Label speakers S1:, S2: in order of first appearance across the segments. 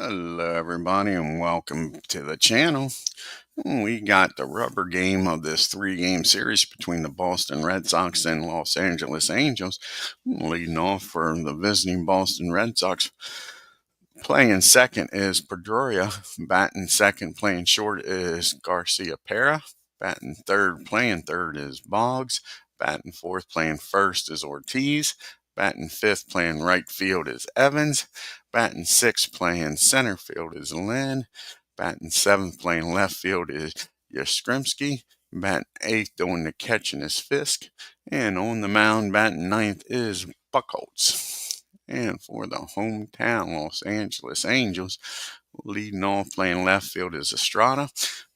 S1: Hello, everybody, and welcome to the channel. We got the rubber game of this three-game series between the Boston Red Sox and Los Angeles Angels. Leading off for the visiting Boston Red Sox. Playing second is Pedroia. Batting second, playing short is Garcia Pera. Batting third, playing third is Boggs. Batting fourth, playing first is Ortiz. Batting fifth, playing right field is Evans. Batting sixth, playing center field is Lynn. Batting seventh, playing left field is Yastrzemski. Batting eighth, doing the catching is Fisk. And on the mound, batting ninth is BUCHHOLZ. And for the hometown Los Angeles Angels, leading off playing left field is Estrada.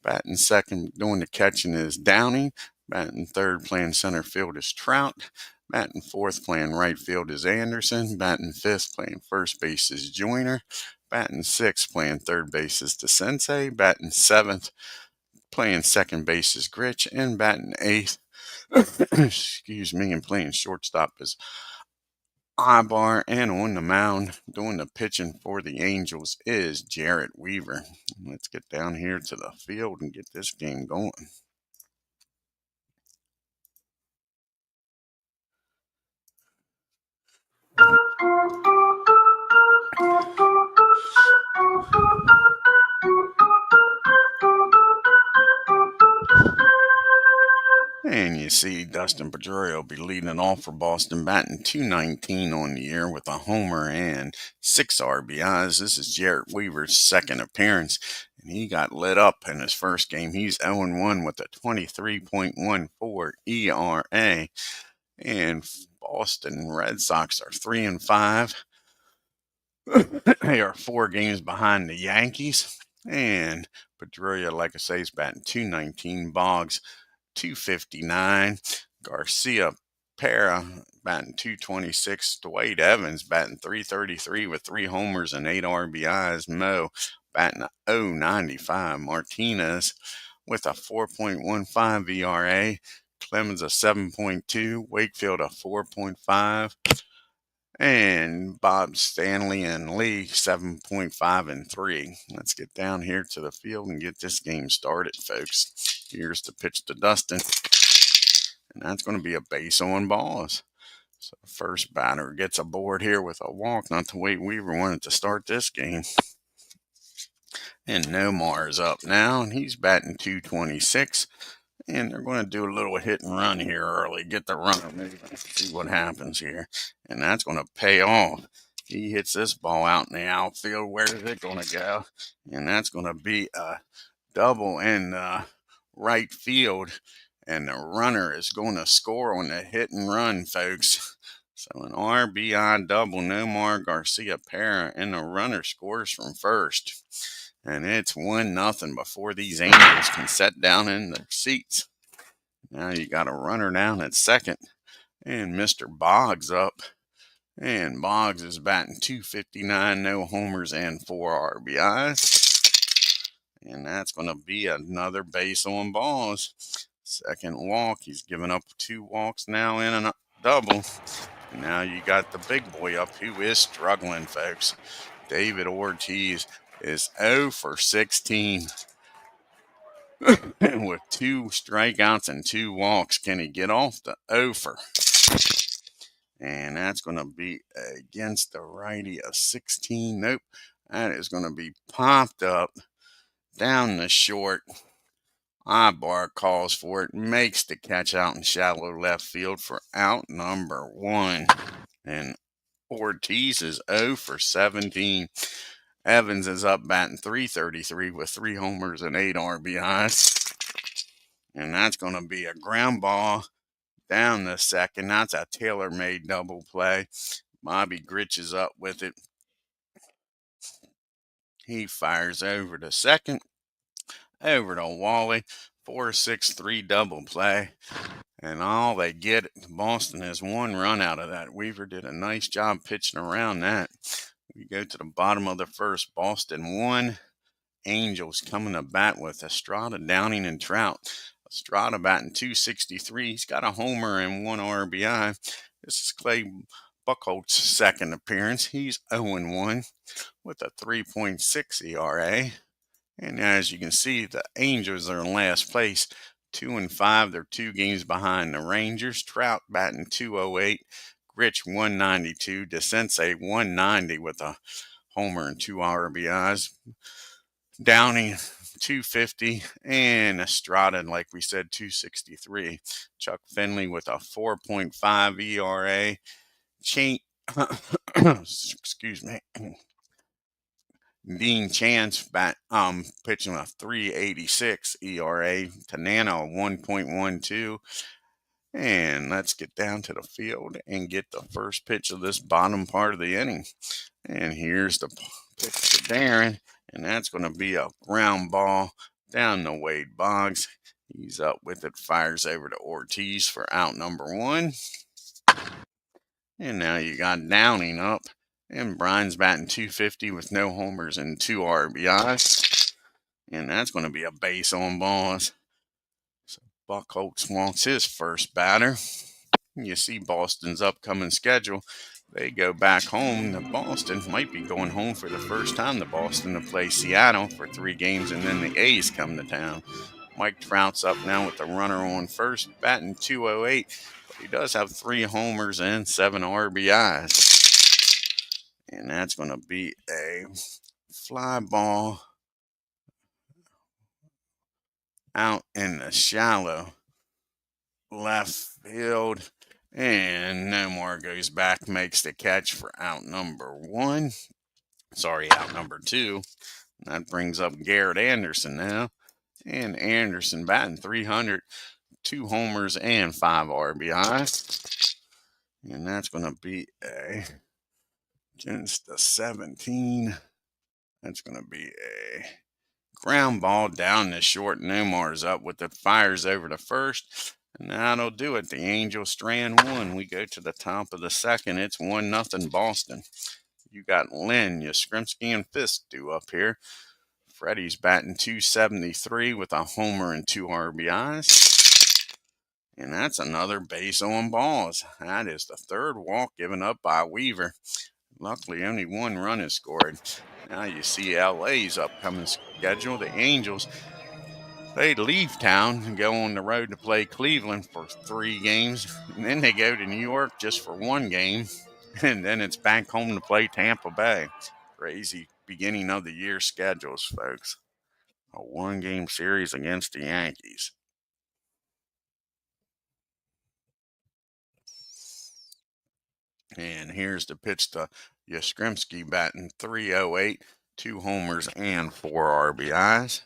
S1: Batting second, doing the catching is Downing. Batting third, playing center field is Trout. Batting fourth, playing right field is Anderson. Batting fifth, playing first base is Joyner. Batting sixth, playing third base is DeSensei. Batting seventh, playing second base is Grich. And batting eighth, and playing shortstop is Apba. And on the mound, doing the pitching for the Angels is JERED Weaver. Let's get down here to the field and get this game going. And you see Dustin Pedroia will be leading it off for Boston, batting .219 on the year with a homer and 6 RBIs. This is JERED Weaver's second appearance, and he got lit up in his first game. He's 0-1 with a 23.14 ERA, and Boston Red Sox are 3-5. They are 4 games behind the Yankees, and Pedroia, like I say, is batting .219. Boggs 259. Garcia Pera batting .226. Dwight Evans batting .333 with 3 homers and 8 RBIs. Mo batting .095. Martinez with a 4.15 ERA. Clemens a 7.2. Wakefield a 4.5. And Bob Stanley and Lee 7.5 and 3. Let's get down here to the field and get this game started, folks. Here's the pitch to Dustin. And that's going to be a base on balls. So first batter gets aboard here with a walk. Not the way Weaver wanted to start this game. And Nomar is up now, and he's batting .226. And they're going to do a little hit and run here early. Get the runner moving. See what happens here. And that's going to pay off. He hits this ball out in the outfield. Where is it going to go? And that's going to be a double in right field. And the runner is going to score on the hit and run, folks. So an RBI double. Nomar Garcia Pera. And the runner scores from first. And it's 1-0 before these Angels can sit down in their seats. Now you got a runner down at second. And Mr. Boggs up. And Boggs is batting .259, no homers and 4 RBIs. And that's going to be another base on balls. Second walk. He's given up 2 walks now in a double. Now you got the big boy up who is struggling, folks. David Ortiz is 0 for 16 with 2 strikeouts and 2 walks. Can he get off the 0 for? And that's going to be against the righty of 16. Nope. That is going to be popped up down the short. Apba calls for it. Makes the catch out in shallow left field for out number 1. And Ortiz is 0 for 17. Evans is up batting .333 with 3 homers and 8 RBIs. And that's going to be a ground ball down the second. That's a tailor-made double play. Bobby Grich is up with it. He fires over to second. Over to Wally. 4-6-3 double play. And all they get, Boston has 1 run out of that. Weaver did a nice job pitching around that. We go to the bottom of the first. Boston 1. Angels coming to bat with Estrada, Downing, and Trout. Estrada batting .263. He's got a homer and 1 RBI. This is Clay Buchholz's second appearance. He's 0-1 with a 3.6 ERA. And as you can see, the Angels are in last place, 2-5. They're 2 games behind the Rangers. Trout batting .208, Grich 192, DeSensei 190 with a homer and 2 RBIs. Downey 250, and Estrada, like we said, 263. Chuck Finley with a 4.5 ERA. Excuse me. Dean Chance pitching a 3.86 ERA. Tanana 1.12. And let's get down to the field and get the first pitch of this bottom part of the inning. And here's the pitch to Darren, and that's going to be a ground ball down to Wade Boggs. He's up with it, fires over to Ortiz for out number 1. And now you got Downing up, and Brian's batting .250 with no homers and 2 RBIs. And that's going to be a base on balls. So Buchholz wants his first batter. You see Boston's upcoming schedule. They go back home to Boston. Might be going home for the first time to Boston to play Seattle for 3 games, and then the A's come to town. Mike Trout's up now with the runner on first, batting .208. But he does have 3 homers and 7 RBIs. And that's going to be a fly ball out in the shallow left field. And Nomar goes back, makes the catch for out number 1. Sorry, out number 2. That brings up Garrett Anderson now. And Anderson batting .300, 2 homers and 5 RBI. And that's going to be against the 17. That's going to be a ground ball down the short. Nomar's up with it, fires over to first. And that'll do it. The Angels strand 1. We go to the top of the second. It's 1-0 Boston. You got Lynn, Yastrzemski, and Fisk due up here. Freddie's batting .273 with a homer and 2 RBIs. And that's another base on balls. That is the 3rd walk given up by Weaver. Luckily, only 1 run is scored. Now you see LA's upcoming schedule. The Angels, they leave town and go on the road to play Cleveland for 3 games. And then they go to New York just for 1 game. And then it's back home to play Tampa Bay. Crazy beginning of the year schedules, folks. A 1-game series against the Yankees. And here's the pitch to Yastrzemski batting .308, 2 homers and 4 RBIs.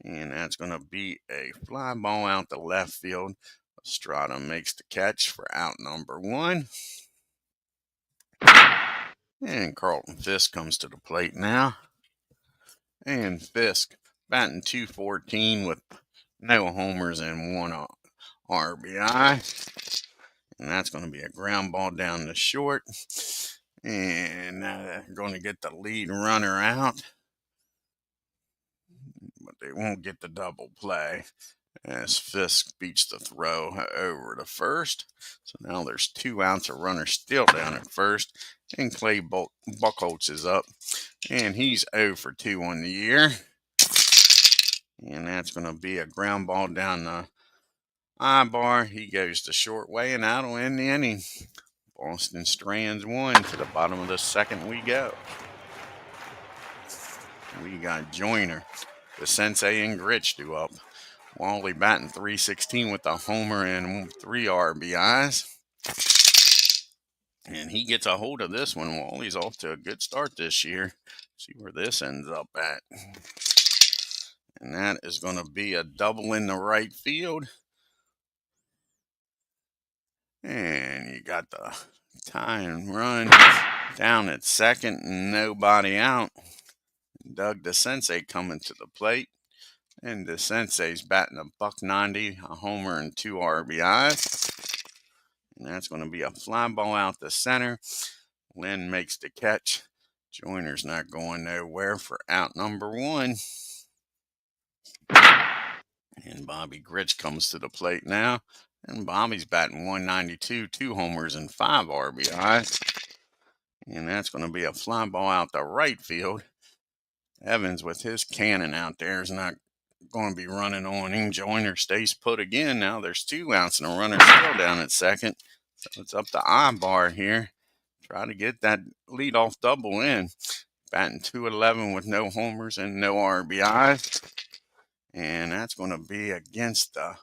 S1: And that's going to be a fly ball out the left field. Estrada makes the catch for out number 1. And Carlton Fisk comes to the plate now. And Fisk batting .214 with no homers and 1 RBI. And that's going to be a ground ball down the short. And going to get the lead runner out. But they won't get the double play as Fisk beats the throw over to first. So now there's 2 outs. A runner still down at first. And Clay Buchholz is up. And he's 0 for 2 on the year. And that's going to be a ground ball down the I-bar. He goes the short way, and that'll end the inning. Boston strands 1. To the bottom of the second we go. We got Joyner, the Sensei, and Grich due up. Wally batting .316 with a homer and 3 RBIs. And he gets a hold of this one. Wally's off to a good start this year. See where this ends up at. And that is going to be a double in the right field. And you got the tying run down at second, nobody out. Doug DeSensei coming to the plate. And DeSensei's batting $190, a homer and 2 RBIs. And that's going to be a fly ball out the center. Lynn makes the catch. Joyner's not going nowhere for out number 1. And Bobby Grich comes to the plate now. And Bobby's batting 192, 2 homers and 5 RBIs. And that's going to be a fly ball out to right field. Evans with his cannon out there is not going to be running on him. Joyner stays put again. Now there's 2 outs and a runner still down at second. So it's up to Apba here. Try to get that leadoff double in. Batting 211 with no homers and no RBIs. And that's going to be against the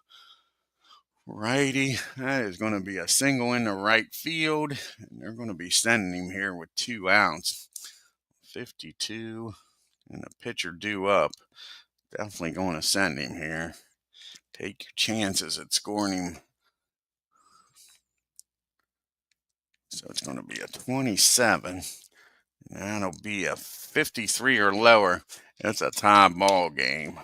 S1: righty. That is going to be a single in the right field. And they're going to be sending him here with 2 outs. 52. And the pitcher due up. Definitely going to send him here. Take your chances at scoring him. So it's going to be a 27. And that'll be a 53 or lower. It's a tie ball game.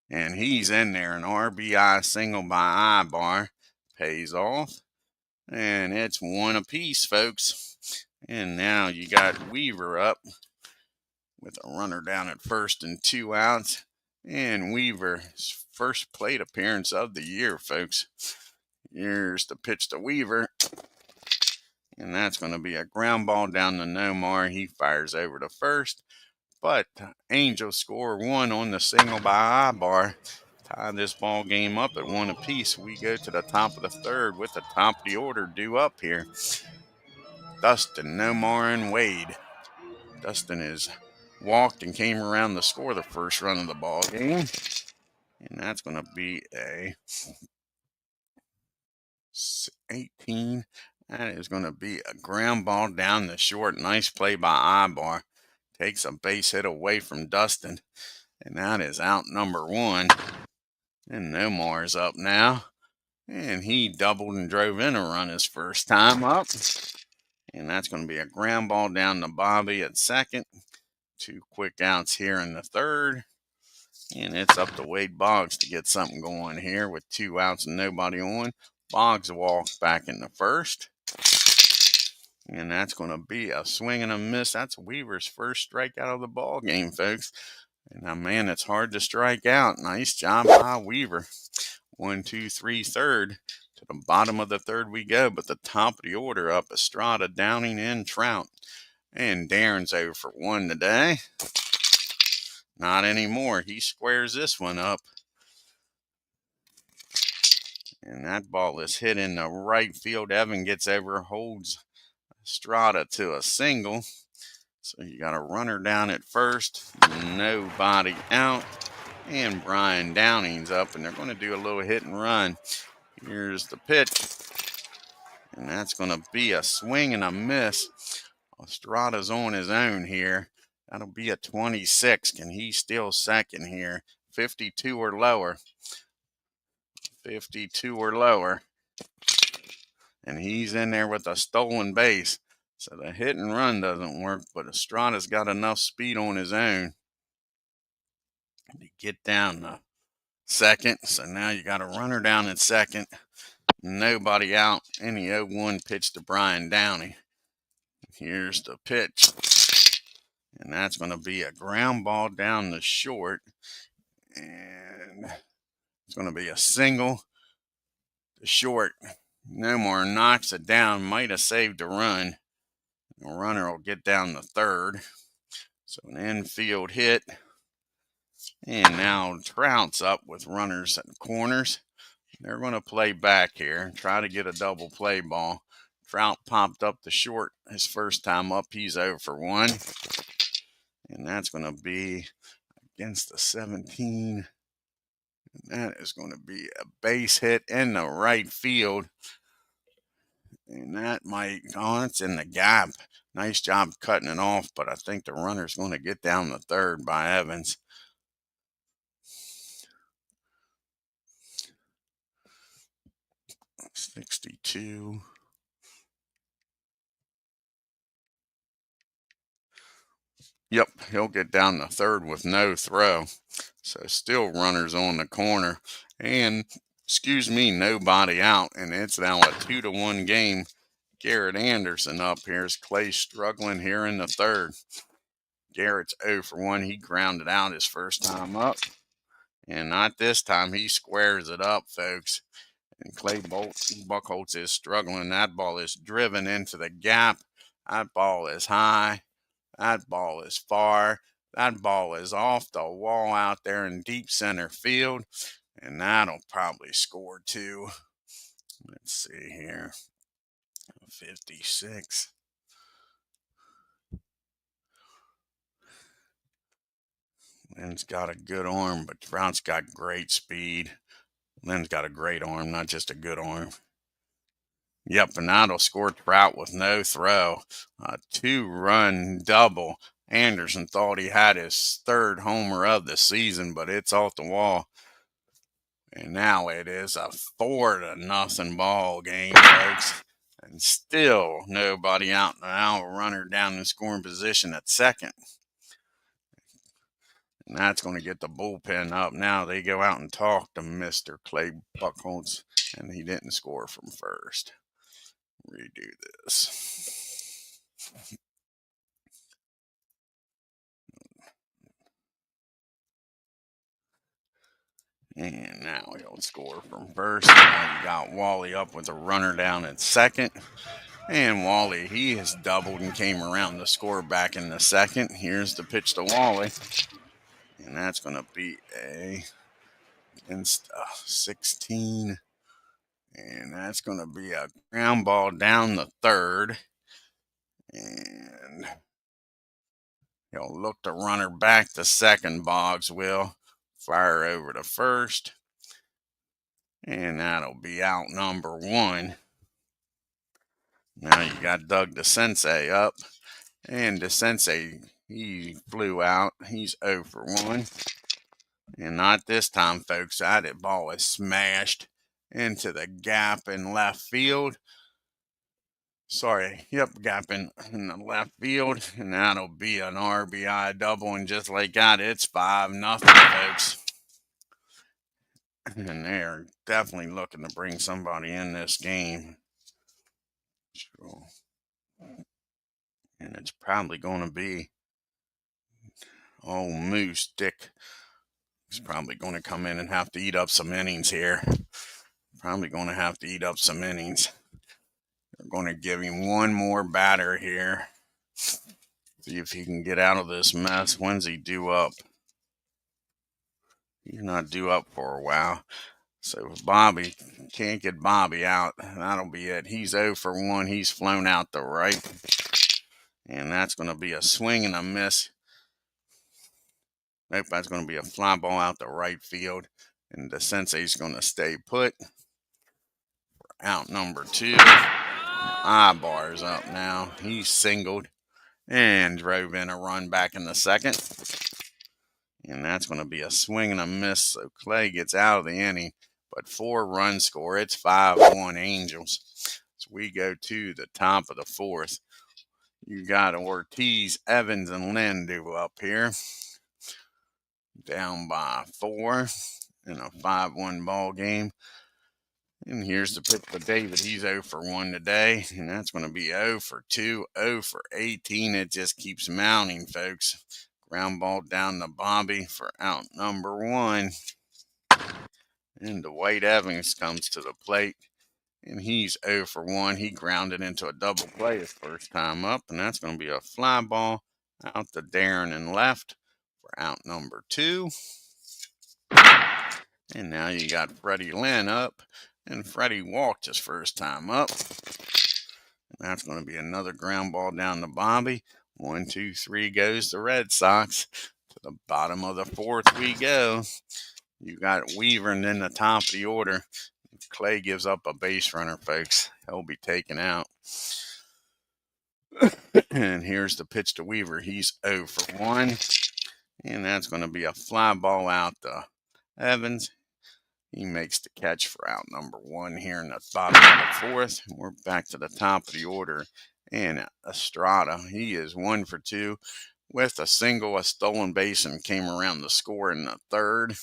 S1: And he's in there. An RBI single by Apba pays off. And it's 1 apiece, folks. And now you got Weaver up with a runner down at first and 2 outs. And Weaver's first plate appearance of the year, folks. Here's the pitch to Weaver. And that's going to be a ground ball down to Nomar. He fires over to first. But Angels score 1 on the single by Apba. Tie this ball game up at 1 apiece. We go to the top of the third with the top of the order due up here. Dustin, Nomar, and Wade. Dustin is walked and came around to score the first run of the ball game. And that's going to be a 18. That is going to be a ground ball down the short. Nice play by Apba. Takes a base hit away from Dustin. And that is out number 1. And Nomar's up now. And he doubled and drove in a run his first time up. And that's going to be a ground ball down to Bobby at second. 2 quick outs here in the third. And it's up to Wade Boggs to get something going here with 2 outs and nobody on. Boggs walks back in the first. And that's going to be a swing and a miss. That's Weaver's first strikeout of the ball game, folks. And now, man, it's hard to strike out. Nice job by Weaver. 1, 2, 3, third. To the bottom of the third we go, but the top of the order up, Estrada, Downing, and Trout. And Darren's over for 1 today. Not anymore. He squares this one up. And that ball is hit in the right field. Evan gets over, holds Estrada to a single. So you got a runner down at first. Nobody out. And Brian Downing's up, and they're going to do a little hit and run. Here's the pitch. And that's going to be a swing and a miss. Estrada's on his own here. That'll be a 26. Can he steal second here? 52 or lower. 52 or lower. And he's in there with a stolen base. So the hit and run doesn't work, but Estrada's got enough speed on his own to get down to second. So now you got a runner down at second. Nobody out. And the 0-1 pitch to Brian Downey. Here's the pitch. And that's going to be a ground ball down the short. And it's going to be a single to short. Nomar knocks it down. Might have saved a run. The runner will get down the third. So an infield hit. And now Trout's up with runners at the corners. They're going to play back here. Try to get a double play ball. Trout popped up the short his first time up. He's over for 1. And that's going to be against the 17. And that is going to be a base hit in the right field. And that might, oh, it's in the gap. Nice job cutting it off, but I think the runner's going to get down the third by Evans. .62. Yep, he'll get down the third with no throw. So still runners on the corner. And, excuse me, nobody out. And it's now a 2-1 game. Garrett Anderson up here as Clay struggling here in the third. Garrett's 0 for 1. He grounded out his first time up. And not this time. He squares it up, folks. And Buchholz is struggling. That ball is driven into the gap. That ball is high. That ball is far. That ball is off the wall out there in deep center field. And that'll probably score too. Let's see here. 56. Lynn's got a good arm, but Trout's got great speed. Lynn's got a great arm, not just a good arm. Yep, and that'll score Trout with no throw. A 2-run double. Anderson thought he had his 3rd homer of the season, but it's off the wall. And now it is a 4-0 ball game, folks. And still nobody out. Now a runner down in scoring position at second. And that's going to get the bullpen up. Now they go out and talk to Mr. Clay Buchholz, and he didn't score from first. Redo this. And now he'll score from first. Now you got Wally up with a runner down at second. And Wally, he has doubled and came around to score back in the second. Here's the pitch to Wally. And that's going to be against 16. And that's going to be a ground ball down the third. And he'll look the runner back to second. Boggs will fire over to first. And that'll be out number 1. Now you got Doug DeSensei up. And DeSensei, he flew out. He's 0 for 1. And not this time, folks. That ball is smashed into the gap in left field. Gap in the left field. And that'll be an RBI double. And just like that, it's 5-0, folks. And they're definitely looking to bring somebody in this game. So, and it's probably going to be old Moose Dick. He's probably going to come in and have to eat up some innings here. Probably going to have to eat up some innings. They're going to give him one more batter here. See if he can get out of this mess. When's he due up? He's not due up for a while. So if Bobby can't get Bobby out, that'll be it. He's 0 for 1. He's flown out the right. And that's going to be a swing and a miss. Nope, that's going to be a fly ball out the right field. And the Sensei's going to stay put. Out number 2. Ibar's up now. He's singled and drove in a run back in the second. And that's going to be a swing and a miss. So Clay gets out of the inning. But 4-run score. It's 5-1 Angels. So we go to the top of the 4th. You got Ortiz, Evans, and Lynn due up here. Down by 4 in a 5-1 ball game. And here's the pitch for David. He's 0 for 1 today. And that's going to be 0 for 2, 0 for 18. It just keeps mounting, folks. Ground ball down to Bobby for out number 1. And Dwight Evans comes to the plate. And he's 0 for 1. He grounded into a double play his first time up. And that's going to be a fly ball out to Darren and left for out number 2. And now you got Freddie Lynn up. And Freddie walked his first time up. And that's going to be another ground ball down to Bobby. 1, 2, 3 goes the Red Sox. To the bottom of the 4th we go. You got Weaver and then the top of the order. Clay gives up a base runner, folks. He'll be taken out. And here's the pitch to Weaver. He's 0 for 1. And that's going to be a fly ball out to Evans. He makes the catch for out number 1 here in the bottom of the 4th. We're back to the top of the order. And Estrada, he is 1 for 2 with a single, a stolen base, and came around to score in the 3rd.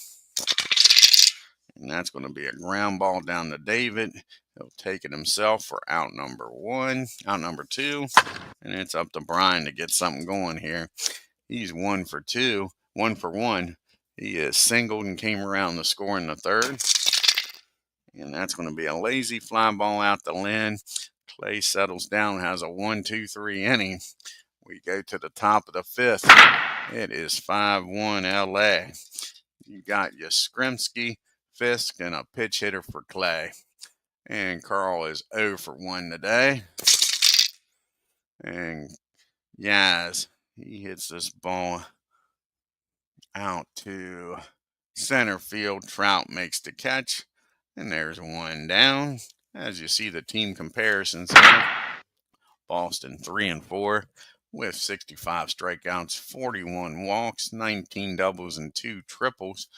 S1: And that's going to be a ground ball down to David. He'll take it himself for out number 2. And it's up to Brian to get something going here. He's 1 for 2, 1 for 1. He is singled and came around the score in the third. And that's going to be a lazy fly ball out the Lynn. Clay settles down, has a 1-2-3 inning. We go to the top of the fifth. It is 5-1 LA. You got Yastrzemski, Fisk, and a pitch hitter for Clay. And Carl is 0 for 1 today. And Yaz, he hits this ball out to center field. Trout makes the catch. And there's one down. As you see the team comparisons here, Boston 3-4 with 65 strikeouts, 41 walks, 19 doubles, and 2 triples.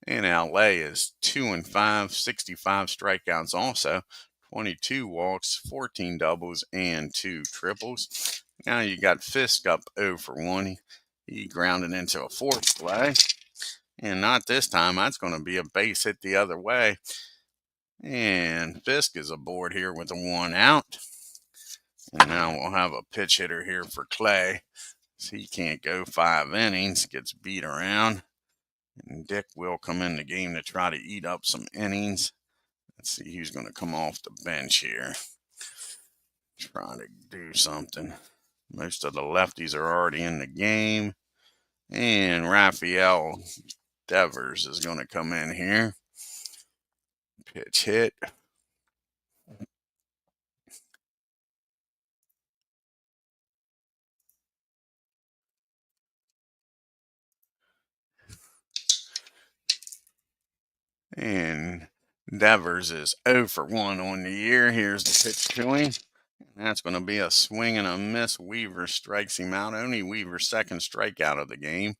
S1: And LA is 2-5, 65 strikeouts also, 22 walks, 14 doubles, and 2 triples. Now you got Fisk up 0 for 1. He grounded into a fourth play. And not this time. That's going to be a base hit the other way. And Fisk is aboard here with a 1 out. And now we'll have a pitch hitter here for Clay. So he can't go 5 innings, gets beat around. And Dick will come in the game to try to eat up some innings. Let's see who's going to come off the bench here. Try to do something. Most of the lefties are already in the game. And Rafael Devers is going to come in here. Pitch hit. And Devers is 0 for 1 on the year. Here's the pitch to him. And that's going to be a swing and a miss. Weaver strikes him out. Only Weaver's second strikeout of the game.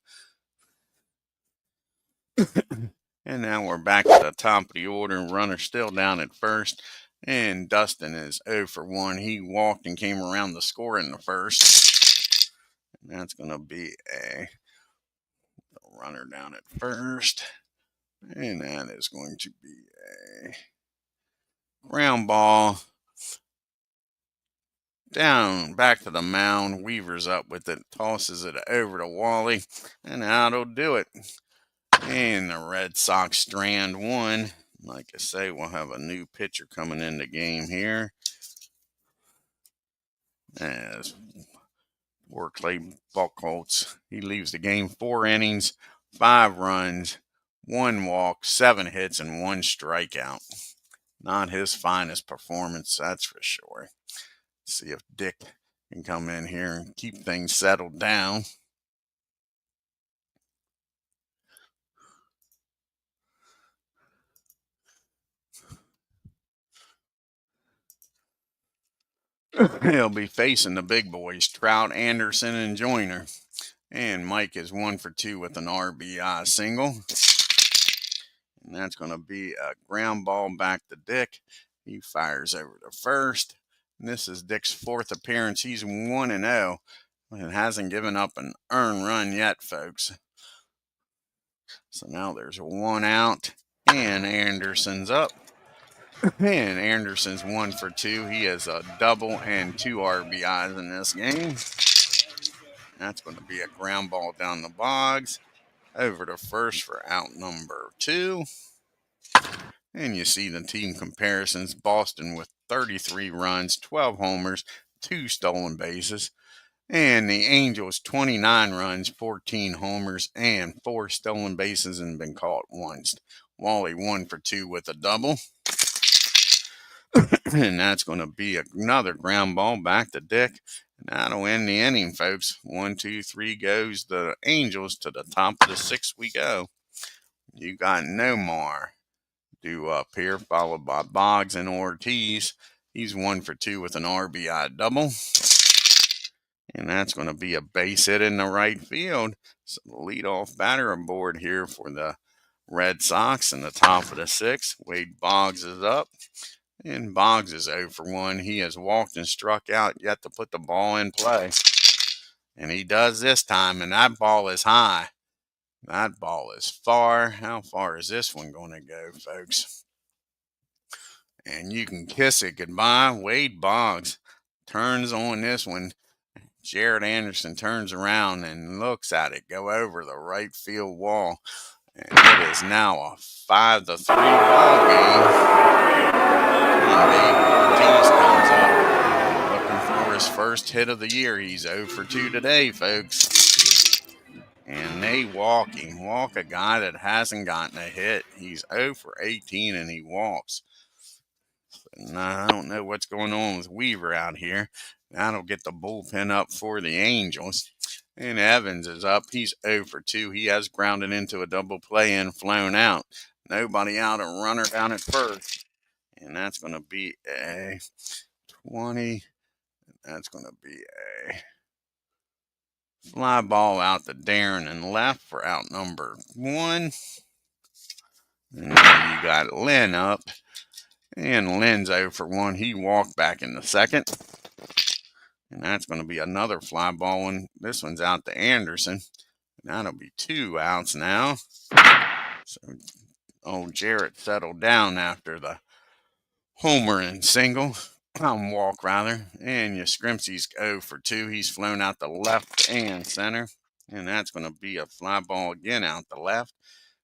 S1: And now we're back to the top of the order. Runner still down at first. And Dustin is 0 for 1. He walked and came around the score in the first. And that's going to be a runner down at first. And that is going to be a ground ball down back to the mound. Weaver's up with it, tosses it over to Wally, and that'll do it. And the Red Sox strand 1. Like I say, we'll have a new pitcher coming in the game here. As Clay BUCHHOLZ, he leaves the game 4 innings, 5 runs, 1 walk, 7 hits, and 1 strikeout. Not his finest performance, that's for sure. See if Dick can come in here and keep things settled down. He'll be facing the big boys, Trout, Anderson, and Joyner. And Mike is 1 for 2 with an RBI single. And that's going to be a ground ball back to Dick. He fires over to first. And this is Dick's 4th appearance. He's 1-0 and hasn't given up an earned run yet, folks. So now there's 1 out, and Anderson's up. And Anderson's 1 for 2. He has a double and 2 RBIs in this game. That's going to be a ground ball down the bogs. Over to first for out number 2. And you see the team comparisons. Boston with 33 runs, 12 homers, 2 stolen bases. And the Angels, 29 runs, 14 homers, and 4 stolen bases and been caught once. Wally 1 for 2 with a double. And that's going to be another ground ball back to Dick. And that'll end the inning, folks. 1, 2, 3 goes the Angels. To the top of the 6th we go. You got Nomar due up here, followed by Boggs and Ortiz. He's 1 for 2 with an RBI double. And that's going to be a base hit in the right field. So the leadoff batter aboard here for the Red Sox in the top of the 6th. Wade Boggs is up. And Boggs is 0 for 1. He has walked and struck out yet to put the ball in play. And he does this time, and that ball is high. That ball is far. How far is this one going to go, folks? And you can kiss it goodbye. Wade Boggs turns on this one. Jared Anderson turns around and looks at it go over the right field wall. And it is now a 5-3 ball game. And Dave Ortiz comes up looking for his first hit of the year. He's 0 for 2 today, folks. And they walk him. Walk a guy that hasn't gotten a hit. He's 0 for 18 and he walks. And I don't know what's going on with Weaver out here. That'll get the bullpen up for the Angels. And Evans is up. He's 0 for 2. He has grounded into a double play and flown out. Nobody out, a runner down at first. And that's going to be a 20. That's going to be a fly ball out to Darren and left for out number 1. And now you got Lynn up. And Lynn's 0 for 1. He walked back in the second. And that's going to be another fly ball one. This one's out to Anderson. And that'll be 2 outs now. So old JERED settled down after the homer and single. Walk rather. And Yastrzemski's 0 for 2. He's flown out the left and center. And that's going to be a fly ball again out the left.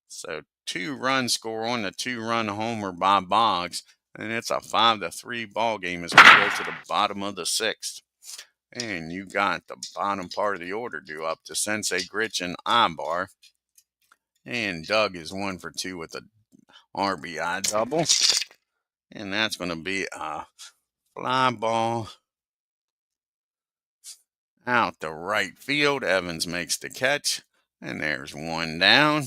S1: So 2-run score on the 2-run homer by Boggs. And it's a 5-3 ball game as we go to the bottom of the 6th. And you got the bottom part of the order due up to Sensei, Gritch, and Apba. And Doug is 1 for 2 with a RBI double. And that's going to be a fly ball out to right field. Evans makes the catch. And there's 1 down.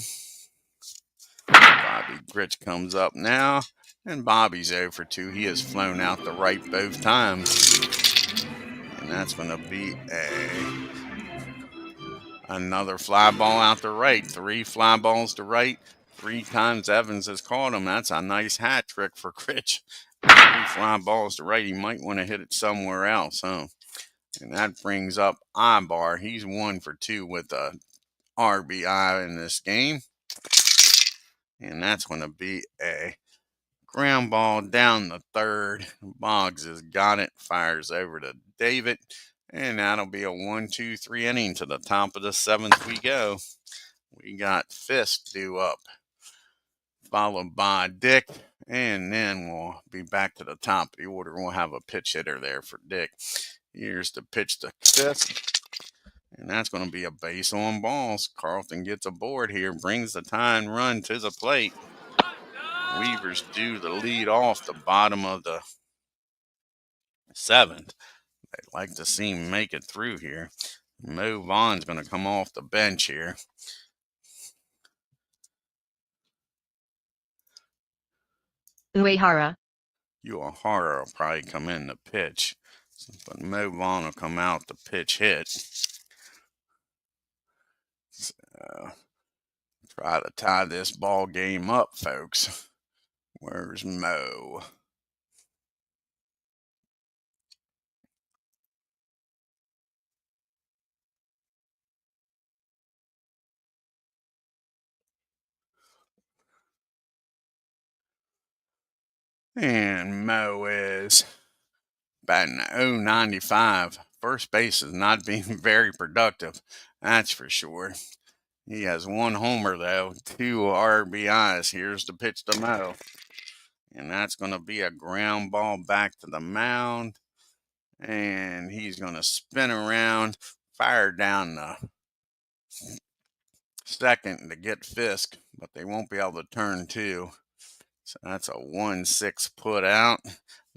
S1: Bobby Gritch comes up now. And Bobby's 0 for 2. He has flown out the right both times. And that's going to be another fly ball out the right. 3 fly balls to right. 3 times Evans has caught him. That's a nice hat trick for Gritch. 3 fly balls to right. He might want to hit it somewhere else, huh? And that brings up Apba. He's 1 for 2 with a RBI in this game. And that's going to be a ground ball down the third. Boggs has got it. Fires over to David. And that'll be a 1-2-3 inning to the top of the 7th we go. We got Fisk due up, followed by Dick. And then we'll be back to the top of the order. We'll have a pitch hitter there for Dick. Here's the pitch to Fisk. And that's going to be a base on balls. Carlton gets aboard here, brings the tying run to the plate. Weaver's due to lead off the bottom of the 7th. They'd like to see him make it through here. Mo Vaughn's going to come off the bench here.
S2: Uehara
S1: will probably come in to pitch. But Mo Vaughn will come out to pitch hit. So, try to tie this ball game up, folks. Where's Mo? And Mo is batting .095. First base is not being very productive, that's for sure. He has 1 homer, though, 2 RBIs. Here's the pitch to Mo. And that's going to be a ground ball back to the mound. And he's going to spin around, fire down the second to get Fisk, but they won't be able to turn 2. So that's a 1-6 put out.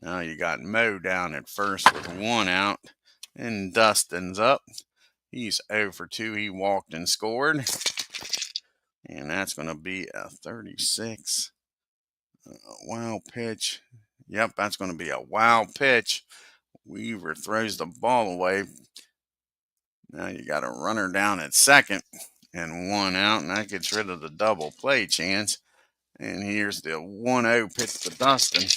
S1: Now you got Mo down at first with 1 out. And Dustin's up. He's 0 for 2. He walked and scored. And that's going to be a 36. Wild pitch. Yep, that's going to be a wild pitch. Weaver throws the ball away. Now you got a runner down at second and 1 out, and that gets rid of the double play chance. And here's the 1-0 pitch to Dustin.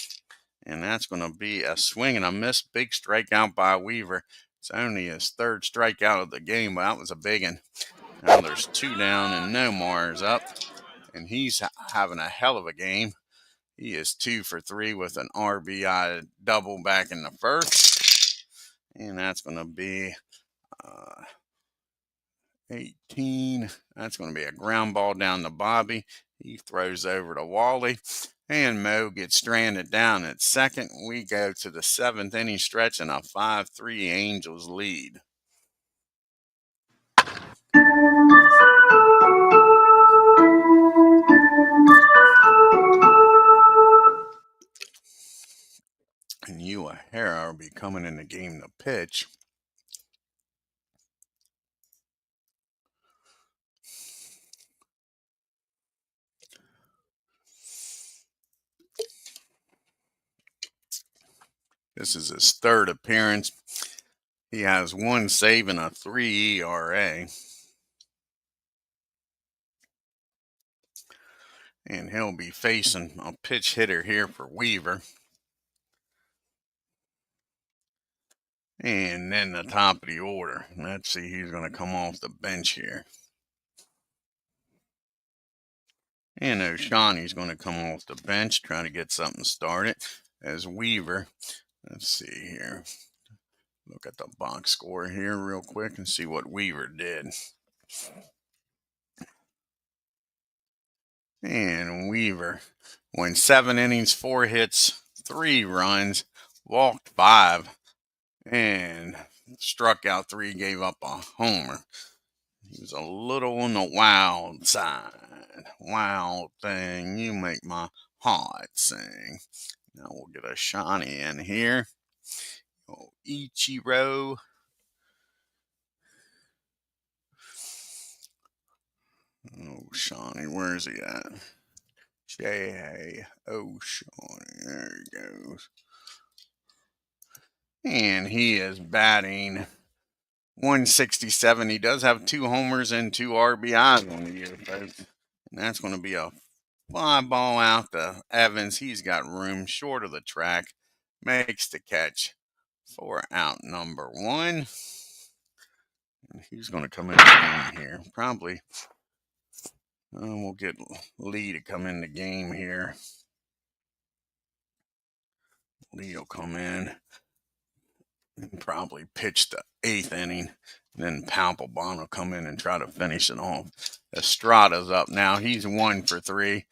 S1: And that's going to be a swing and a miss. Big strikeout by Weaver. It's only his 3rd strikeout of the game, but that was a big one. Now there's 2 down and Nomar's up. And he's having a hell of a game. He is 2 for 3 with an RBI double back in the first. And that's going to be 18. That's going to be a ground ball down to Bobby. He throws over to Wally. And Mo gets stranded down at second. We go to the 7th inning stretch and a 5-3 Angels lead. And O'Hara will be coming in the game to pitch. This is his 3rd appearance. He has 1 save and a 3 ERA. And he'll be facing a pitch hitter here for Weaver. And then the top of the order. Let's see who's going to come off the bench here. And O'Shaughnessy's going to come off the bench, try to get something started as Weaver. Let's see here. Look at the box score here real quick and see what Weaver did. And Weaver went 7 innings, 4 hits, 3 runs, walked 5, and struck out 3, gave up a homer. He was a little on the wild side. Wild thing, you make my heart sing. Now we'll get a Shawnee in here. Oh, Ichiro. Oh, Shawnee, where is he at? J.A. Shawnee, there he goes. And he is batting 167. He does have 2 homers and 2 RBIs on the year, folks. And that's going to be a fly ball out to Evans. He's got room short of the track. Makes the catch for out number 1. And he's going to come in the game here. Probably. We'll get Lee to come in the game here. Lee will come in and probably pitch the 8th inning. Then Papelbon will come in and try to finish it off. Estrada's up now. He's 1 for 3.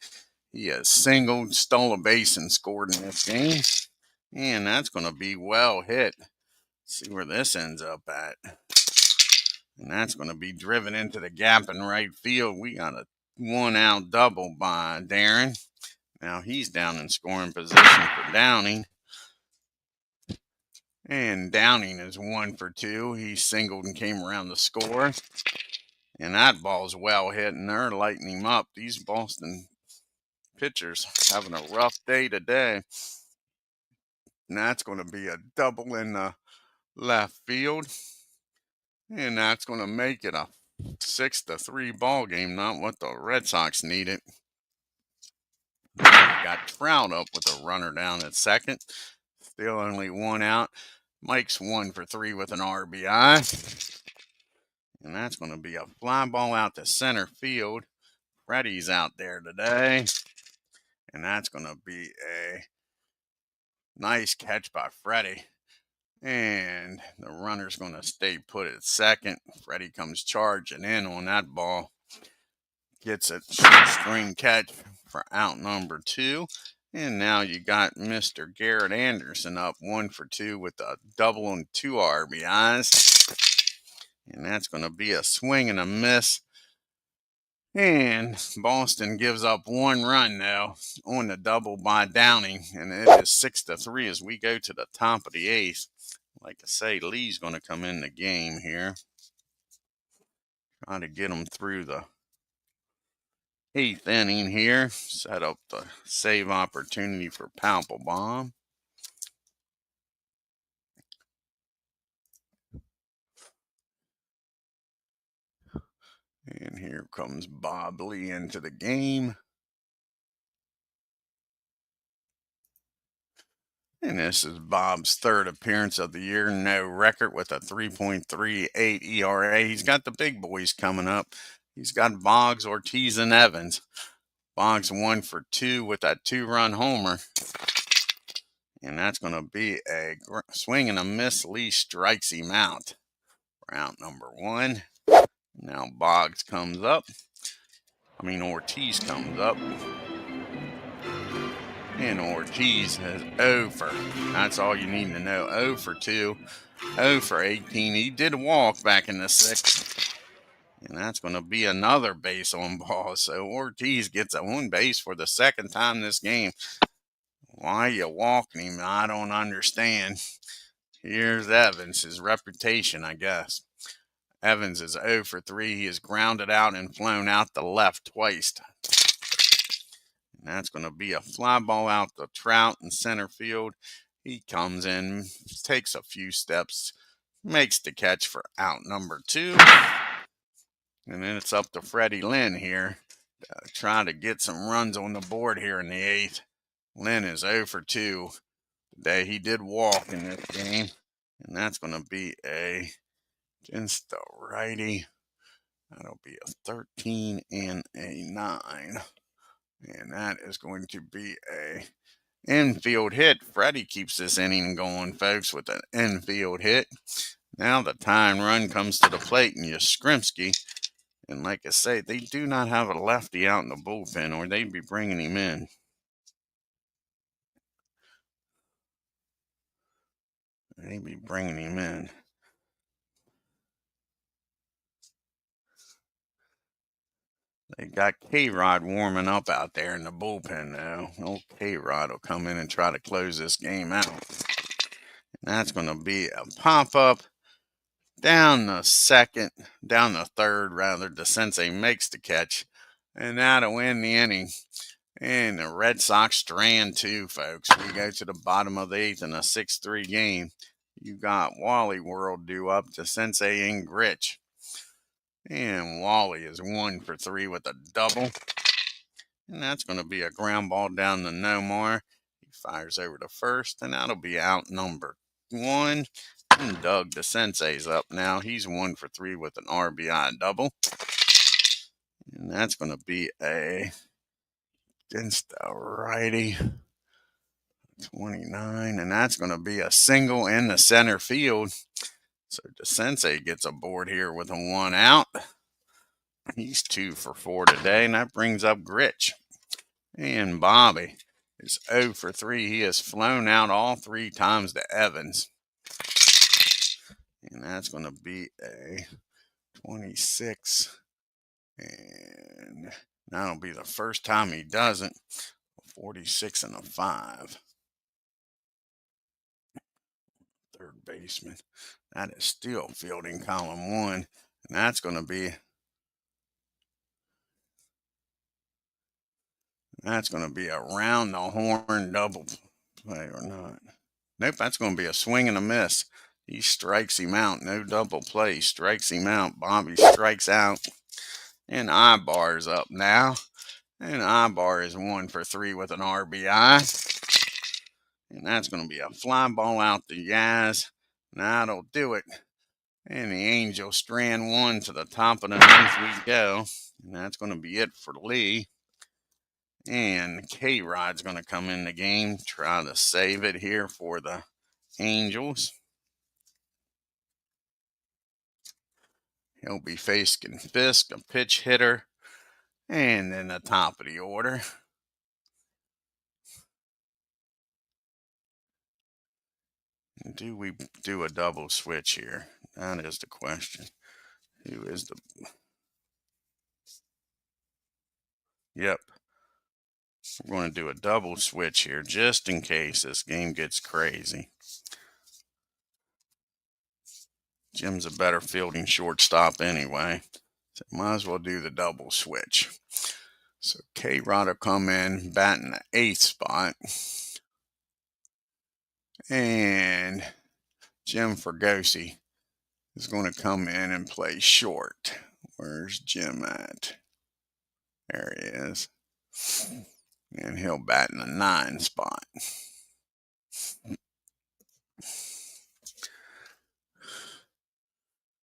S1: He has singled, stole a base, and scored in this game. And that's going to be well hit. Let's see where this ends up at. And that's going to be driven into the gap in right field. We got a 1-out double by Darren. Now he's down in scoring position for Downing. And Downing is 1 for 2. He singled and came around to score. And that ball's well hit, and they're lighting him up. These Boston pitchers having a rough day today. And that's going to be a double in the left field. And that's going to make it a 6-3 ball game, not what the Red Sox needed. We got Trout up with a runner down at second. Still only 1 out. Mike's 1 for 3 with an RBI. And that's going to be a fly ball out to center field. Freddie's out there today. And that's going to be a nice catch by Freddie. And the runner's going to stay put at second. Freddie comes charging in on that ball. Gets a string catch for out number 2. And now you got Mr. Garrett Anderson up 1 for 2 with a double and 2 RBIs. And that's going to be a swing and a miss. And Boston gives up 1 run now on the double by Downing. And it is 6-3 as we go to the top of the 8th. Like I say, Lee's going to come in the game here. Try to get him through the 8th inning here. Set up the save opportunity for Papelbon. And here comes Bob Lee into the game. And this is Bob's 3rd appearance of the year. No record with a 3.38 ERA. He's got the big boys coming up. He's got Boggs, Ortiz, and Evans. Boggs 1 for 2 with that 2-run homer. And that's going to be a swing and a miss. Lee strikes him out. Round number 1. Now Ortiz comes up. And Ortiz has 0 for. That's all you need to know. 0 for 2. 0 for 18. He did walk back in the 6th. And that's going to be another base on ball. So Ortiz gets a 1 base for the 2nd time this game. Why you walking him? I don't understand. Here's Evans, his reputation, I guess. Evans is 0 for 3. He is grounded out and flown out the left twice. And that's going to be a fly ball out to Trout in center field. He comes in, takes a few steps, makes the catch for out number 2. And then it's up to Freddie Lynn here to try to get some runs on the board here in the 8th. Lynn is 0 for 2 today. He did walk in this game. And that's going to be against the righty. That'll be a 13 and a 9. And that is going to be a infield hit. Freddie keeps this inning going, folks, with an infield hit. Now the tying run comes to the plate, and Yastrzemski. And like I say, they do not have a lefty out in the bullpen, or they'd be bringing him in. They'd be bringing him in. They got K-Rod warming up out there in the bullpen now. Old K-Rod will come in and try to close this game out. And that's going to be a pop-up down the 3rd, rather. DeSensei makes the catch. And that'll win the inning. And the Red Sox strand too, folks. We go to the bottom of the 8th in a 6-3 game. You got Wally World due up to Sensei and Gritch. And Wally is 1 for 3 with a double. And that's going to be a ground ball down to Nomar. He fires over to first, and that'll be out number 1. And Doug DeSensei's up now. He's 1 for 3 with an RBI double. And that's going to be against the righty. 29. And that's going to be a single in the center field. So DeSensei gets aboard here with a 1 out. He's 2 for 4 today, and that brings up Gritch. And Bobby is 0 for 3. He has flown out all 3 times to Evans. And that's going to be a 26. And that'll be the first time he doesn't. 46 and a 5. Third baseman. That is still fielding column 1. And that's going to be around the horn double play or not. Nope, that's going to be a swing and a miss. He strikes him out. No double play. Strikes him out. Bobby strikes out. And Ibar's up now. And Ibar is 1 for 3 with an RBI. And that's going to be a fly ball out to Yaz. That'll do it. And the Angels strand 1 to the top of the 9th we go. And that's going to be it for Lee. And K-Rod's going to come in the game, try to save it here for the Angels. He'll be facing Fisk, a pitch hitter, and then the top of the order. Do we do a double switch here? That is the question. Who is the... Yep. We're going to do a double switch here just in case this game gets crazy. Jim's a better fielding shortstop anyway. So might as well do the double switch. So K-Rod will come in, batting the 8th spot. And Jim Fergosi is going to come in and play short. Where's Jim at? There he is. And he'll bat in the 9 spot.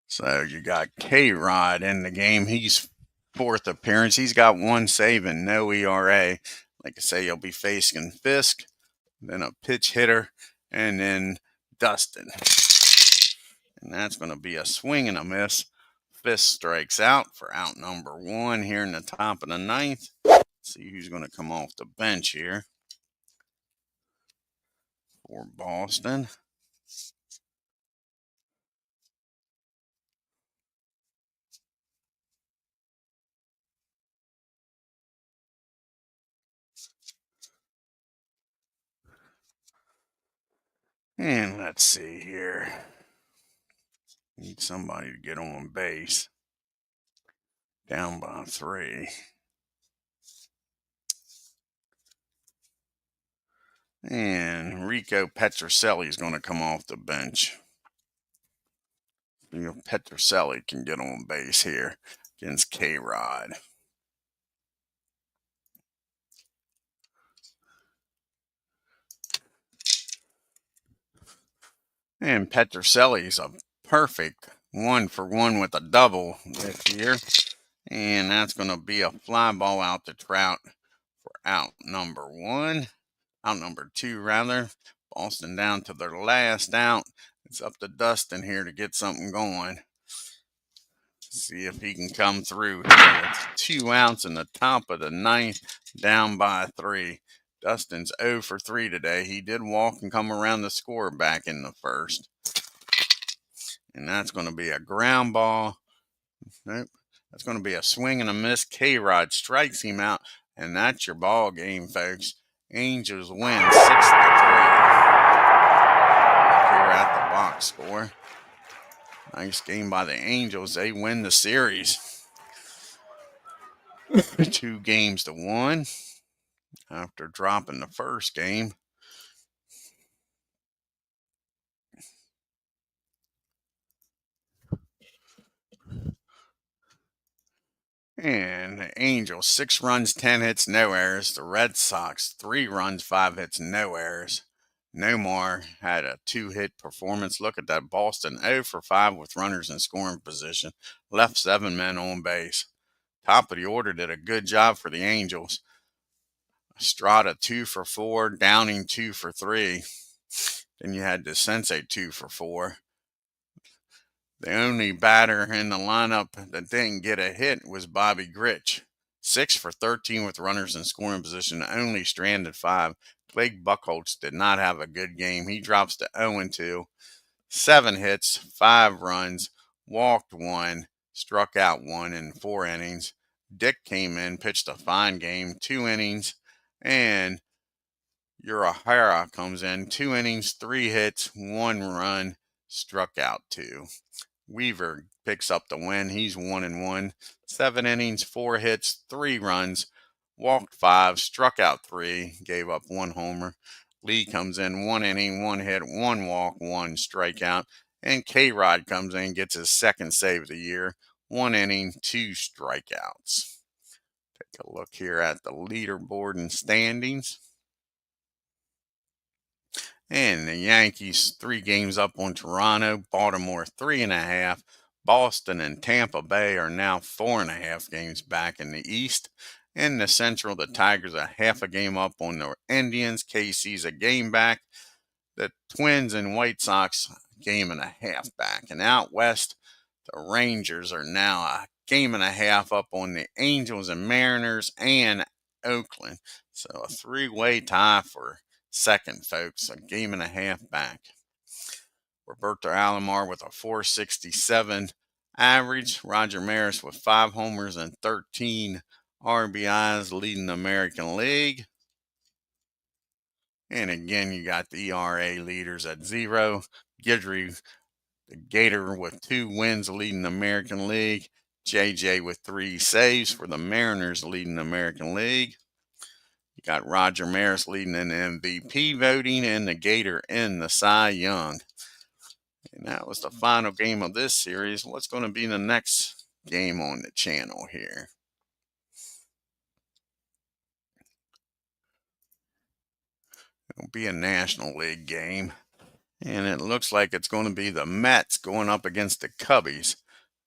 S1: So you got K-Rod in the game. He's 4th appearance. He's got 1 save and no ERA. Like I say, he'll be facing Fisk, then a pitch hitter, and then Dustin. And that's going to be a swing and a miss Fifth strikes out for out number 1 here in the top of the ninth. Let's see who's going to come off the bench here for Boston. And let's see here. Need somebody to get on base. Down by 3. And Rico Petrocelli is going to come off the bench. Petrocelli can get on base here against K-Rod. And Petrocelli's a perfect 1-for-1 with a double this year. And that's going to be a fly ball out to Trout for out number 2 rather. Boston down to their last out. It's up to Dustin here to get something going. See if he can come through here. It's 2 outs in the top of the ninth, down by 3. Dustin's 0 for 3 today. He did walk and come around the score back in the first. And that's going to be a ground ball. Nope. That's going to be a swing and a miss. K-Rod strikes him out. And that's your ball game, folks. Angels win 6-3. Here at the box score. Nice game by the Angels. They win the series. 2-1 after dropping the first game. And the Angels, 6 runs, 10 hits, no errors. The Red Sox, 3 runs, 5 hits, no errors. Nomar had a 2-hit performance. Look at that. Boston 0 for 5 with runners in scoring position. Left 7 men on base. Top of the order did a good job for the Angels. Estrada 2 for 4. Downing 2 for 3. Then you had DeSensei 2 for 4. The only batter in the lineup that didn't get a hit was Bobby Grich. 6 for 13 with runners in scoring position, only stranded 5. Blake Buchholz did not have a good game. He drops to 0-2. 7 hits, 5 runs, walked 1, struck out 1 in 4 innings. Dick came in, pitched a fine game, 2 innings, and Urahara comes in, 2 innings, 3 hits, 1 run, struck out 2. Weaver picks up the win. He's 1-1. 7 innings, 4 hits, 3 runs, walked 5, struck out 3, gave up 1 homer. Lee comes in, 1 inning, 1 hit, 1 walk, 1 strikeout. And K-Rod comes in, gets his second save of the year. 1 inning, 2 strikeouts. Take a look here at the leaderboard and standings. And the Yankees 3 games up on Toronto. Baltimore 3.5. Boston and Tampa Bay are now 4.5 games back in the East. In the Central, the Tigers are half a game up on the Indians. KC's a game back. The Twins and White Sox game and a half back. And out west, the Rangers are now a game and a half up on the Angels and Mariners and Oakland. So a 3-way tie for second, folks. A game and a half back. Roberto Alomar with a 467 average. Roger Maris with 5 homers and 13 RBIs leading the American League. And again, you got the ERA leaders at 0. Guidry, the Gator, with 2 wins leading the American League. JJ with 3 saves for the Mariners leading the American League. You got Roger Maris leading in MVP voting and the Gator in the Cy Young. And that was the final game of this series. What's going to be the next game on the channel here? It'll be a National League game. And it looks like it's going to be the Mets going up against the Cubbies.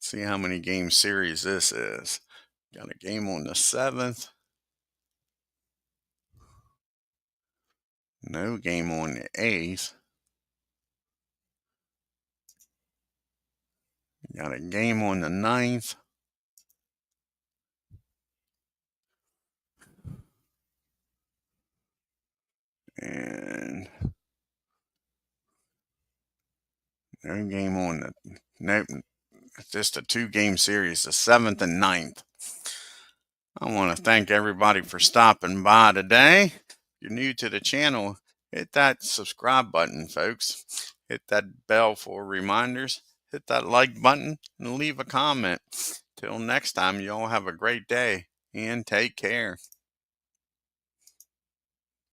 S1: See how many game series this is. Got a game on the 7th. No game on the 8th. Got a game on the 9th. And no game on the, nope, just a 2-game series, the 7th and 9th. I want to thank everybody for stopping by today. If you're new to the channel, hit that subscribe button, folks. Hit that bell for reminders. Hit that like button and leave a comment. Till next time, you all have a great day and take care.